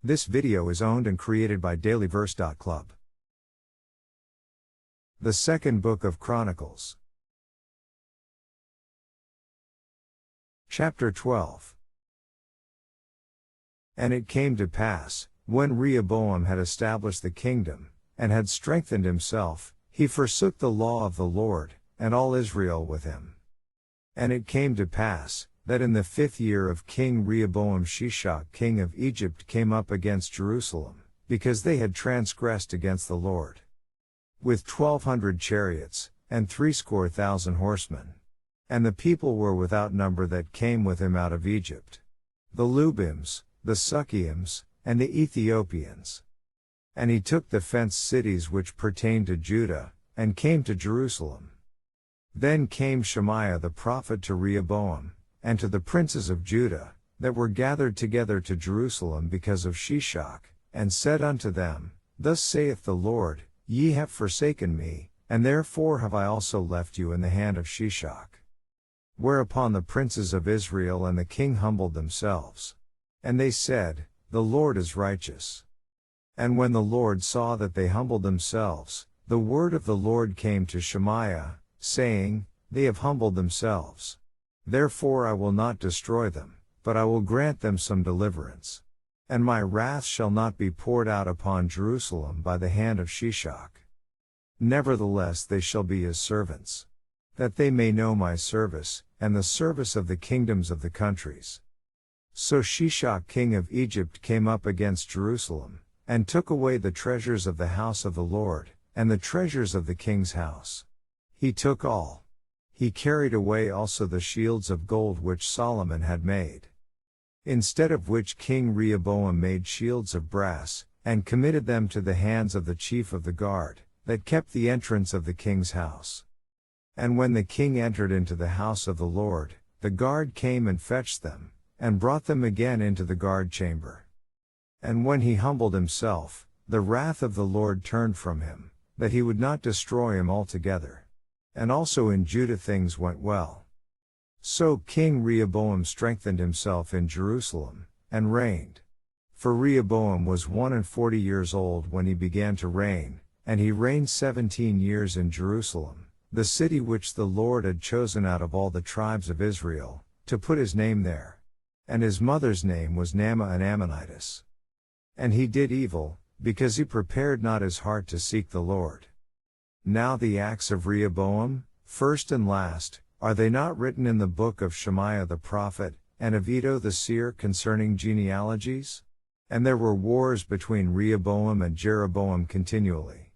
This video is owned and created by dailyverse.club. The Second Book of Chronicles. Chapter 12. And it came to pass, when Rehoboam had established the kingdom, and had strengthened himself, he forsook the law of the Lord, and all Israel with him. And it came to pass, that in the 5th year of King Rehoboam Shishak king of Egypt came up against Jerusalem, because they had transgressed against the Lord. With 1,200 chariots, and 70,000 horsemen. And the people were without number that came with him out of Egypt. The Lubims, the Sukkiims, and the Ethiopians. And he took the fenced cities which pertained to Judah, and came to Jerusalem. Then came Shemaiah the prophet to Rehoboam, and to the princes of Judah, that were gathered together to Jerusalem because of Shishak, and said unto them, Thus saith the Lord, Ye have forsaken me, and therefore have I also left you in the hand of Shishak. Whereupon the princes of Israel and the king humbled themselves. And they said, The Lord is righteous. And when the Lord saw that they humbled themselves, the word of the Lord came to Shemaiah, saying, They have humbled themselves. Therefore I will not destroy them, but I will grant them some deliverance. And my wrath shall not be poured out upon Jerusalem by the hand of Shishak. Nevertheless they shall be his servants. That they may know my service, and the service of the kingdoms of the countries. So Shishak king of Egypt came up against Jerusalem, and took away the treasures of the house of the Lord, and the treasures of the king's house. He took all. He carried away also the shields of gold which Solomon had made. Instead of which King Rehoboam made shields of brass, and committed them to the hands of the chief of the guard, that kept the entrance of the king's house. And when the king entered into the house of the Lord, the guard came and fetched them, and brought them again into the guard chamber. And when he humbled himself, the wrath of the Lord turned from him, that he would not destroy him altogether. And also in Judah things went well. So King Rehoboam strengthened himself in Jerusalem, and reigned. For Rehoboam was 41 years old when he began to reign, and he reigned 17 years in Jerusalem, the city which the Lord had chosen out of all the tribes of Israel, to put his name there. And his mother's name was Naamah an Ammonitess. And he did evil, because he prepared not his heart to seek the Lord. Now the acts of Rehoboam, first and last, are they not written in the book of Shemaiah the prophet, and of Iddo the seer concerning genealogies? And there were wars between Rehoboam and Jeroboam continually.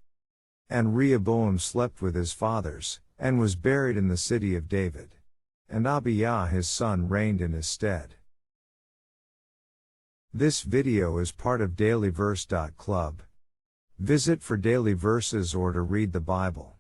And Rehoboam slept with his fathers, and was buried in the city of David. And Abijah his son reigned in his stead. This video is part of dailyverse.club. Visit for daily verses or to read the Bible.